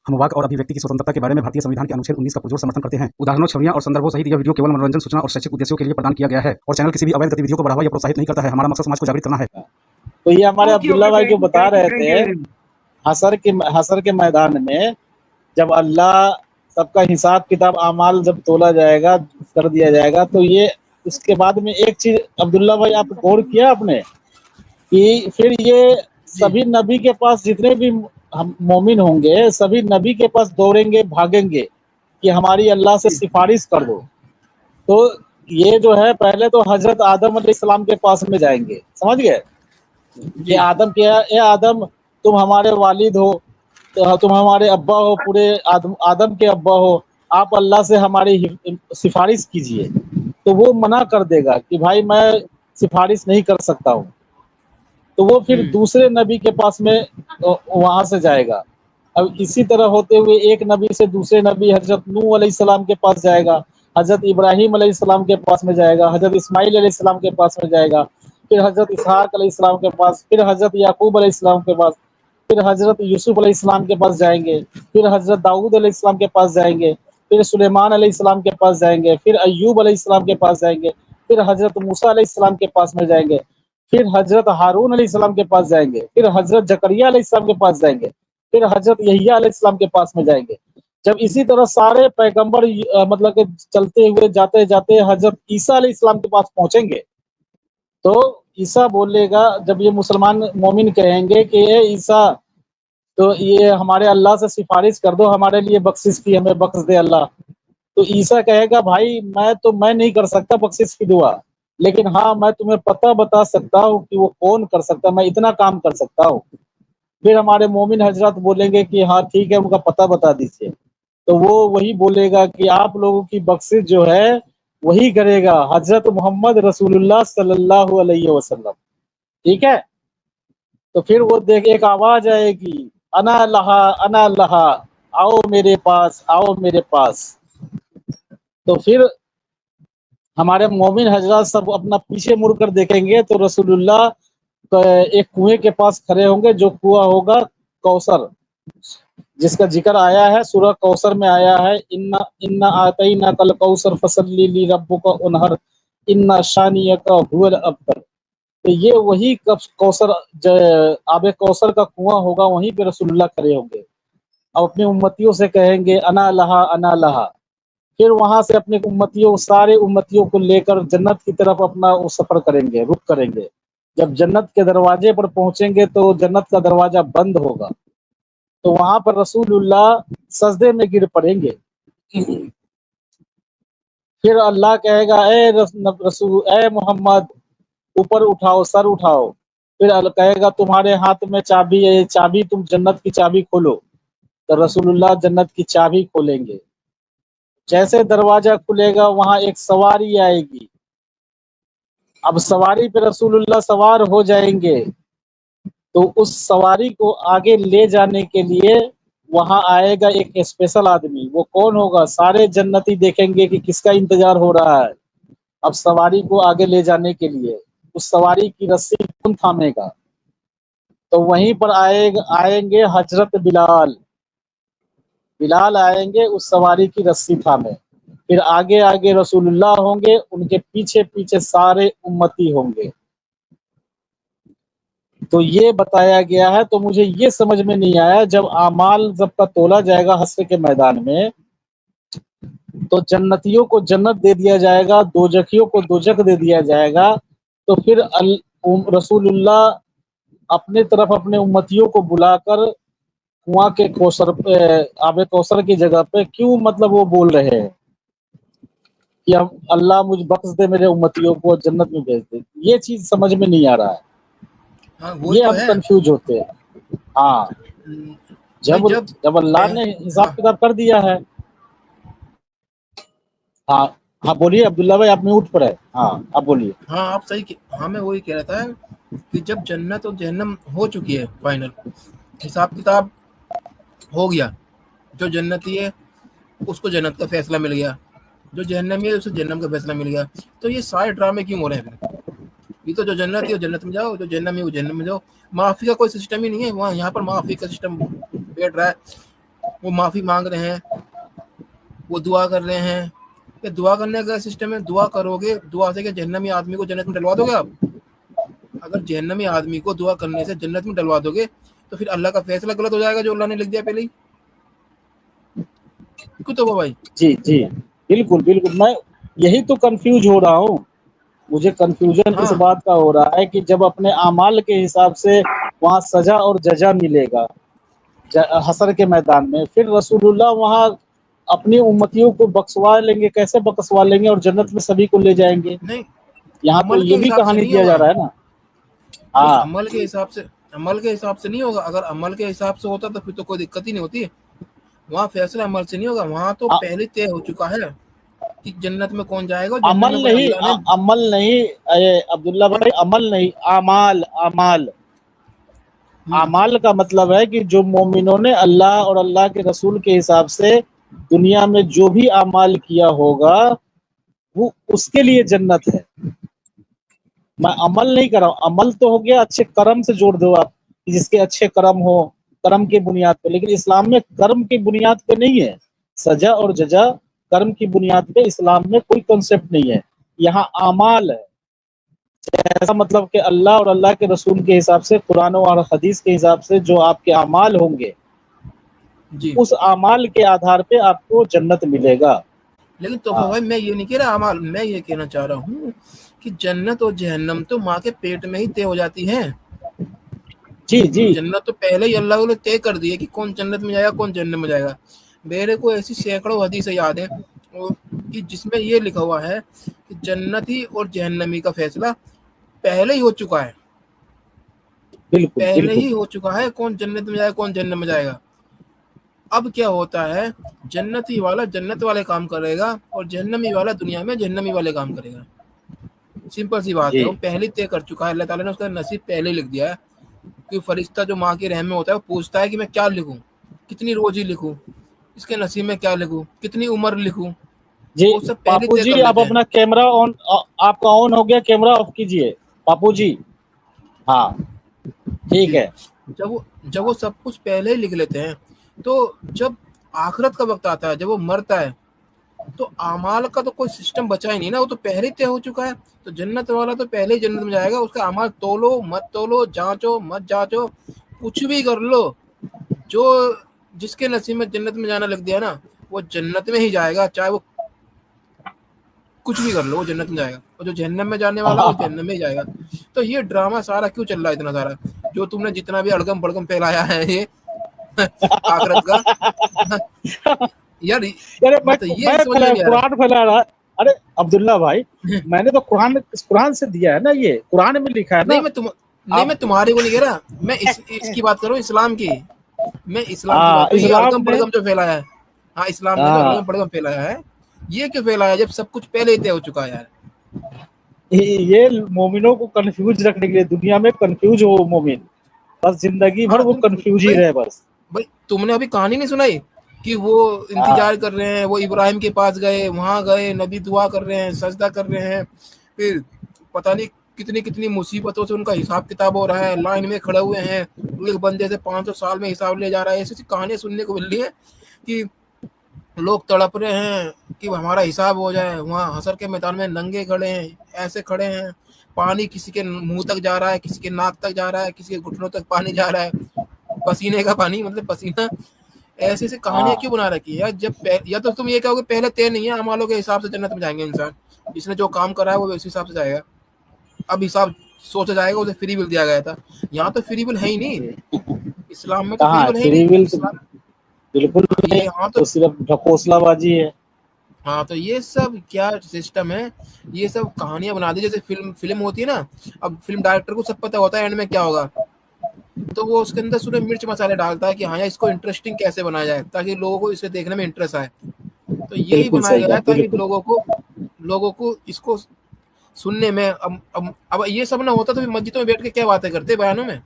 हम वाक और अभिव्यक्ति की स्वतंत्रता के बारे में भारतीय संविधान के अनुच्छेद 19 का पुरजोर समर्थन करते हैं। उदाहरणों, छवियां और संदर्भों सहित यह वीडियो केवल मनोरंजन, सूचना और शैक्षिक उद्देश्यों के लिए प्रदान किया गया है और चैनल किसी भी अवैध गतिविधियों को बढ़ावा या प्रोत्साहित नहीं करता है। हमारा मकसद समाज को जागृत करना है। तो ये हमारे अब्दुल्ला भाई जो बता रहे थे, हशर के मैदान में जब अल्लाह सबका हिसाब किताब अमाल जब तोला जाएगा, कर दिया जाएगा, तो ये उसके बाद में एक चीज अब्दुल्ला भाई आप गौर किया आपने कि फिर ये सभी नबी के पास जितने भी हम मोमिन होंगे, सभी नबी के पास दौड़ेंगे, भागेंगे कि हमारी अल्लाह से सिफारिश कर दो। तो ये जो है पहले तो हजरत आदम अलैहिस्सलाम के पास में जाएंगे, समझ गए कि आदम के ए आदम तुम हमारे वालिद हो, तुम हमारे अब्बा हो, पूरे आदम के अब्बा हो, आप अल्लाह से हमारी सिफारिश कीजिए। तो वो मना कर देगा कि भाई मैं सिफारिश नहीं कर सकता हूँ। तो वो फिर दूसरे नबी के पास में वहां से जाएगा। अब इसी तरह होते हुए एक नबी से दूसरे नबी हजरत नूह अलैहिस्सलाम के पास जाएगा, हजरत इब्राहिम अलैहिस्सलाम के पास में जाएगा, हजरत इस्माइल अलैहिस्सलाम के पास में जाएगा, फिर हजरत इसहाक अलैहिस्सलाम के पास, फिर हजरत याकूब अलैहिस्सलाम के पास, फिर हजरत यूसुफ अलैहिस्सलाम के पास जाएंगे, फिर हजरत दाऊद अलैहिस्सलाम के पास जाएंगे, फिर सुलेमान अलैहिस्सलाम के पास जाएंगे, फिर अय्यूब अलैहिस्सलाम के पास जाएंगे, फिर हजरत मूसा अलैहिस्सलाम के पास में जाएंगे, फिर हजरत हारून अलैहिस्सलाम के पास जाएंगे, फिर हजरत जकरिया अलैहिस्सलाम के पास जाएंगे, फिर हजरत यहिया अलैहिस्सलाम के पास में जाएंगे। जब इसी तरह सारे पैगंबर मतलब कि चलते हुए जाते जाते हजरत ईसा अलैहिस्सलाम के पास पहुंचेंगे, तो ईसा बोलेगा, जब ये मुसलमान मोमिन कहेंगे कि ए ईसा, तो ये हमारे अल्लाह से सिफारिश कर दो, हमारे लिए बख्शिश की, हमें बख्श दे अल्लाह। तो ईसा कहेगा भाई मैं नहीं कर सकता बख्शिश की दुआ, लेकिन हाँ मैं तुम्हें पता बता सकता हूँ कि वो कौन कर सकता, मैं इतना काम कर सकता हूँ। फिर हमारे मोमिन हजरत बोलेंगे कि हाँ ठीक है, उनका पता बता दीजिए। तो वो वही बोलेगा कि आप लोगों की बख्शिश जो है वही करेगा हजरत मोहम्मद रसूलुल्लाह सल्लल्लाहु अलैहि वसल्लम। ठीक है, तो फिर वो देख एक आवाज आएगी, अना लहा, आओ मेरे पास, आओ मेरे पास। तो फिर हमारे मोमिन हजरत सब अपना पीछे मुड़ कर देखेंगे तो रसूलुल्लाह तो एक कुएं के पास खड़े होंगे, जो कुआं होगा कौसर, जिसका जिक्र आया है सूरह कौसर में आया है, इन्ना आतैना कल कौसर फसल्ली ली रब्बुका उनहर इन्ना शानियका हुवल अब्तर। तो ये वही कौसर आबे कौसर का कुआं होगा, वहीं पे रसूलुल्लाह खड़े होंगे। अब अपनी उम्मतियों से कहेंगे अना लहा, अना लहा। फिर वहां से अपने उम्मतियों, सारे उम्मतियों को लेकर जन्नत की तरफ अपना वो सफर करेंगे, रुख करेंगे। जब जन्नत के दरवाजे पर पहुंचेंगे तो जन्नत का दरवाजा बंद होगा, तो वहां पर रसूलुल्लाह सजदे में गिर पड़ेंगे। फिर अल्लाह कहेगा ए मोहम्मद ऊपर उठाओ, सर उठाओ। फिर अल्लाह कहेगा तुम्हारे हाथ में चाबी है, ये चाबी, तुम जन्नत की चाबी खोलो। तो रसूलुल्लाह जन्नत की चाबी खोलेंगे। जैसे दरवाजा खुलेगा वहां एक सवारी आएगी। अब सवारी पे रसूलुल्लाह सवार हो जाएंगे, तो उस सवारी को आगे ले जाने के लिए वहां आएगा एक स्पेशल आदमी। वो कौन होगा? सारे जन्नती देखेंगे कि किसका इंतजार हो रहा है अब सवारी को आगे ले जाने के लिए। उस सवारी की रस्सी कौन थामेगा? तो वहीं पर आएंगे हजरत बिलाल आएंगे उस सवारी की रस्सी थामे। फिर आगे आगे रसूलुल्लाह होंगे, उनके पीछे पीछे सारे उम्मती होंगे। तो ये बताया गया है। तो मुझे ये समझ में नहीं आया, जब आमाल जब का तोला जाएगा हश्र के मैदान में, तो जन्नतियों को जन्नत दे दिया जाएगा, दोजखियों को दोजख दे दिया जाएगा। तो फिर रसूलुल्लाह अपने तरफ अपने उम्मतियों को बुलाकर कुआं के कौसर आबे कौसर की जगह पे क्यों मतलब वो बोल रहे हैं कि हम अल्लाह मुझ बख्श दे, मेरे उम्मतियों को जन्नत में भेज दे। ये चीज समझ में नहीं आ रहा है। हाँ, वो ये तो हम है। कंफ्यूज होते हैं। हाँ, जब अल्लाह ने हिसाब किताब कर दिया है। हाँ हाँ, बोलिए अब्दुल्ला भाई, आप म्यूट पर है। हाँ आप बोलिए। हाँ आप सही। हाँ मैं वही कह रहा था कि जब जन्नत और जहन्नम हो चुकी है, फाइनल हिसाब किताब हो गया, जो जन्नती है उसको जन्नत का फैसला मिल गया, जो जहन्नमी है उसे जहन्नम का फैसला मिल गया। तो ये सारे ड्रामे क्यों हो रहे हैं फिर? ये तो जो जन्नत है वो जन्नत में जाओ, जो जहन्नम है वो जहन्नम में जाओ। माफी का कोई सिस्टम ही नहीं है वहाँ। यहाँ पर माफी का सिस्टम बैठ रहा है। وہ معافی مانگ رہے ہیں, وہ دعا کر رہے ہیں. کہ دعا کرنے کا سسٹم ہے, دعا کرو گے, دعا سے کہ جہنمی آدمی کو جنت میں ڈلوا دو گے آپ؟ اگر جہنمی آدمی کو دعا کرنے سے جنت میں ڈلوا دو گے تو پھر اللہ کا فیصلہ غلط ہو جائے گا جو اللہ نے لکھ دیا پہلے ہی. کیوں تو بھائی جی جی بالکل بالکل, میں یہی تو کنفیوز ہو رہا ہوں. مجھے کنفیوژن اس ہاں بات کا ہو رہا ہے کہ جب اپنے اعمال کے حساب سے وہاں سزا اور جزا ملے گا حشر کے میدان میں, پھر رسول اللہ وہاں اپنی امتیوں کو بخشوا لیں گے, کیسے بخشوا لیں گے, اور جنت میں سبھی کو لے جائیں گے. نہیں, یہاں تو عمل یہ کے بھی حساب سے کہانی نہیں دیا جا ہوگا. رہا ہے نا. نہیں, ہاں عمل کے حساب سے نہیں ہوگا. اگر عمل کے حساب سے ہوتا تو پھر تو کوئی دقت ہی نہیں ہوتی. وہاں فیصلہ عمل سے نہیں ہوگا, وہاں تو پہلے طے ہو چکا ہے کہ جنت میں کون جائے گا, جنت میں کون اللہ نے. عمل نہیں عبداللہ بھائی, عمل نہیں, اعمال. اعمال اعمال کا مطلب ہے کہ جو مومنوں نے اللہ اور اللہ کے رسول کے حساب سے دنیا میں جو بھی اعمال کیا ہوگا وہ اس کے لیے جنت ہے. میں عمل نہیں کر رہا ہوں, عمل تو ہو گیا اچھے کرم سے جوڑ دو آپ, جس کے اچھے کرم ہو, کرم کی بنیاد پہ. لیکن اسلام میں کرم کی بنیاد پہ نہیں ہے سزا اور جزا. کرم کی بنیاد پہ اسلام میں کوئی کنسپٹ نہیں ہے, یہاں اعمال ہے. ایسا مطلب کہ اللہ اور اللہ کے رسول کے حساب سے, قرآن اور حدیث کے حساب سے جو آپ کے اعمال ہوں گے جی, اس اعمال کے آدھار پہ آپ کو جنت ملے گا. لیکن تو ہاں بھائی میں یہ نہیں کہہ رہا اعمال, میں یہ کہنا چاہ رہا ہوں کہ جنت اور جہنم تو ماں کے پیٹ میں ہی طے ہو جاتی ہیں. جی جی جنت تو پہلے ہی اللہ نے طے کر دی ہے کہ کون جنت میں جائے گا, کون جہنم میں جائے گا. میرے کو ایسی سینکڑوں حدیثیں یاد ہیں کہ جس میں یہ لکھا ہوا ہے کہ جنتی اور جہنمی کا فیصلہ پہلے ہی ہو چکا ہے. بالکل پہلے بالکل. ہی ہو چکا ہے کون جنت میں جائے گا, کون جہنم میں جائے گا. اب کیا ہوتا ہے, جنتی والا جنت والے کام کرے گا اور جہنمی والا دنیا میں جہنمی والے کام کرے گا. سمپل سی بات ہے, جی وہ پہلے طے کر چکا ہے. اللہ تعالیٰ نے اس کا نصیب پہلے لکھ دیا ہے. کہ فرشتہ جو ماں کے رحم میں ہوتا ہے وہ پوچھتا ہے کہ میں کیا لکھوں, کتنی روزی لکھوں, اس کے نصیب میں کیا لکھوں, کتنی عمر لکھوں. جی وہ سب پہلے پاپو طے جی, کر آپ لیتے ہیں. اپنا کیمرہ آن, آپ کا آن ہو گیا, کیمرہ آف کیجئے پاپو جی. ہاں ٹھیک جی, ہے. جب وہ سب کچھ پہلے ہی لکھ لیتے ہیں تو جب آخرت کا وقت آتا ہے, جب وہ مرتا ہے تو اعمال کا تو کوئی سسٹم بچا ہی نہیں نا, وہ تو پہلے ہی طے ہو چکا ہے. تو جنت والا تو پہلے ہی جنت میں جائے گا. اس کا اعمال تولو مت تولو, جانچو مت جانچو, کچھ بھی کر لو, جو جس کے نصیب میں جنت میں جانا لگ دیا نا وہ جنت میں ہی جائے گا. چاہے وہ کچھ بھی کر لو, وہ جنت میں جائے گا. اور جو جہنم میں جانے والا وہ جہنم میں ہی جائے گا. تو یہ ڈرامہ سارا کیوں چل رہا ہے اتنا سارا, جو تم نے جتنا بھی اڑگم بڑگم پھیلایا ہے یہ آخرت کا یار, ارے مطلب یہ سمجھ میں نہیں آ قرآن پھیلا رہا. ارے عبداللہ بھائی, رہا. میں نے تو قرآن سے دیا ہے نا, یہ قرآن میں لکھا ہے نا. نہیں, آپ میں تمہاری کو نہیں کہہ رہا, میں اس کی بات کروں, اسلام کی. میں اسلام کی ہاں بات کروں. یہ اسلام اڑگم نے, بڑگم جو پھیلایا ہے, ہاں اسلام نے جو ہاں اڑگم بڑگم پھیلایا ہے, یہ کیوں پھیلایا ہے جب سب کچھ پہلے ہی طے ہو چکا ہے یار. یہ مومنوں کو کنفیوز رکھنے کے لیے, دنیا میں کنفیوز ہو مومن, بس زندگی بھر ہاں وہ کنفیوز ہی رہے بس. بھائی تم نے ابھی کہانی نہیں سنائی کہ وہ ہاں انتظار کر رہے ہیں, وہ ابراہیم کے پاس گئے, وہاں گئے, نبی دعا کر رہے ہیں, سجدہ کر رہے ہیں, پھر پتہ نہیں کتنی کتنی مصیبتوں سے ان کا حساب کتاب ہو رہا ہے, لائن میں کھڑے ہوئے ہیں, ایک بندے سے 500 سال میں حساب لے جا رہا ہے. ایسی کہانیاں سننے کو مل رہی ہیں کہ لوگ تڑپ رہے ہیں کہ ہمارا حساب ہو جائے. وہاں حشر کے میدان میں ننگے کھڑے ہیں, ایسے کھڑے ہیں, پانی کسی کے منہ تک جا رہا ہے, کسی کے ناک تک جا رہا ہے, کسی کے گھٹنوں تک پانی جا رہا ہے, پسینے کا پانی, مطلب پسینہ. ایسی ایسی ہاں کہانیاں کیوں بنا رکھی ہے جب یا تو تم یہ کہو کہ پہلے طے نہیں ہے, اعمالوں کے حساب سے جنت میں جائیں گے انسان, جس نے جو کام کرا ہے وہ اسی حساب سے جائے گا. اب حساب سوچا جائے گا, اسے فری ول دیا گیا تھا. یہاں تو فری ول ہے ہی نہیں, اسلام میں تو کہاں فری ہے ول ہے ہی فری نہیں. ول, تو اسلام بالکل نہیں, یہاں تو صرف ڈھکوسلا بازی ہے. ہاں, تو یہ سب کیا سسٹم ہے, یہ سب کہانیاں بنا دی. جیسے فلم ہوتی ہے نا, اب فلم ڈائریکٹر کو سب پتا ہوتا ہے اینڈ میں کیا ہوگا, تو وہ اس کے اندر صرف مرچ مسالے ڈالتا ہے کہ ہاں اس کو انٹرسٹنگ کیسے بنایا جائے تاکہ لوگوں کو اسے دیکھنے میں انٹرسٹ آئے. تو یہی بالکل بنایا صحیح گیا ہے, ہے تاکہ بالکل. لوگوں کو اس کو سننے میں. اب یہ سب نہ ہوتا تو مسجدوں میں بیٹھ کے کیا باتیں کرتے بیانوں میں,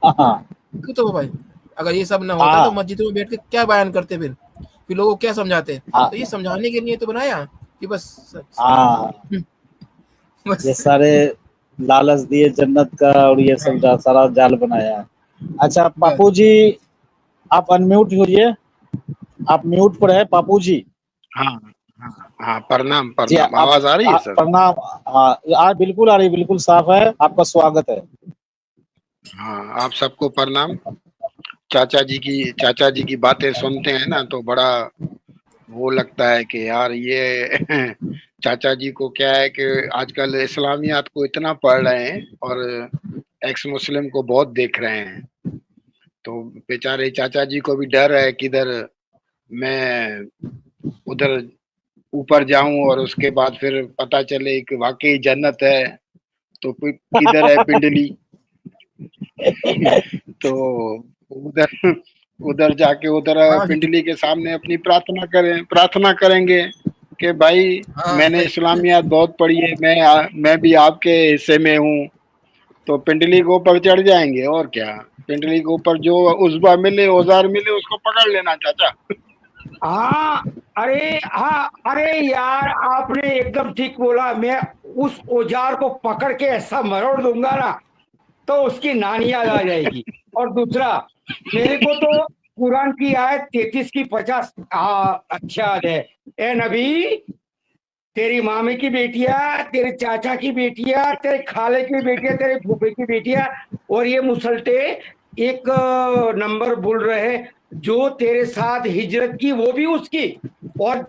ہاں کیوں تو بھائی, اگر یہ سب نہ ہوتا ہاں تو مسجدوں میں بیٹھ کے کیا بیان کرتے, پھر لوگوں کو کیا سمجھاتے. ہاں تو یہ سمجھانے کے لیے تو بنایا کہ بس ہاں, یہ بس سارے لالچ دیے جنت کا, اور یہ سب سارا جال بنایا. اچھا بس پاپو جی, آپ انمیوٹ ہوئیے. आप म्यूट पर है पापू जी। हाँ हाँ हाँ, प्रणाम जी प्रणाम, आवाज आ रही है सर? प्रणाम। हाँ बिल्कुल आ रही, बिल्कुल साफ है, आपका स्वागत है। हाँ, आप सबको प्रणाम। चाचा जी की बातें सुनते हैं ना तो बड़ा वो लगता है कि यार ये चाचा जी को क्या है कि आजकल इस्लामियात को इतना पढ़ रहे हैं और एक्स मुस्लिम को बहुत देख रहे हैं, तो बेचारे चाचा जी को भी डर है कि इधर मैं उधर ऊपर जाऊं और उसके बाद फिर पता चले कि वाकई जन्नत है तो किधर है पिंडली। तो उधर उधर जाके उधर हाँ जी, पिंडली के सामने अपनी प्रार्थना करेंगे कि भाई हाँ मैंने सही। इस्लामियात बहुत पढ़ी है, मैं भी आपके हिस्से में हूँ, तो पिंडली के ऊपर चढ़ जाएंगे और क्या। पिंडली के ऊपर जो उज़्बा मिले, औजार मिले, उसको पकड़ लेना चाचा। हाँ, अरे यार, आपने एकदम ठीक बोला। मैं उस औजार को पकड़ के ऐसा मरोड़ दूंगा ना तो उसकी नानी याद आ जाएगी। और दूसरा, मेरे को तो कुरान की आयत 33 की 50 अच्छा है। ए नबी, तेरी मामी की बेटियां, तेरे चाचा की बेटियां, तेरे खाले की बेटियां, तेरे फूफे की बेटियां, और ये मुसलटे एक नंबर बोल रहे हैं, जो तेरे साथ हिजरत की वो भी उसकी, और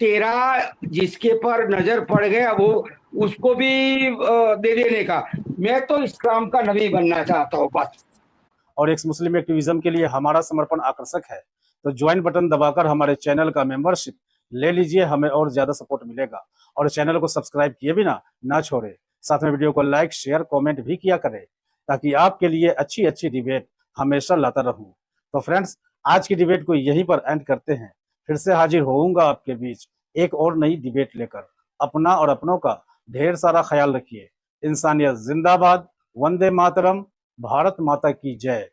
तेरा जिसके पर नजर पड़ गया वो उसको भी दे देने का। मैं तो इस्लाम का नबी बनना चाहता हूँ बस। और एक्स मुस्लिम एक्टिविज्म के लिए हमारा समर्पण आकर्षक है, तो ज्वाइन बटन दबाकर हमारे चैनल का मेंबरशिप ले लीजिए, हमें और ज्यादा सपोर्ट मिलेगा। और चैनल को सब्सक्राइब किए बिना ना छोड़े, साथ में वीडियो को लाइक शेयर कमेंट भी किया करें, ताकि आपके लिए अच्छी अच्छी डिबेट हमेशा लाता रहूं। तो फ्रेंड्स, आज की डिबेट को यहीं पर एंड करते हैं। फिर से हाजिर होऊंगा आपके बीच एक और नई डिबेट लेकर। अपना और अपनों का ढेर सारा ख्याल रखिए। इंसानियत जिंदाबाद, वंदे मातरम, भारत माता की जय।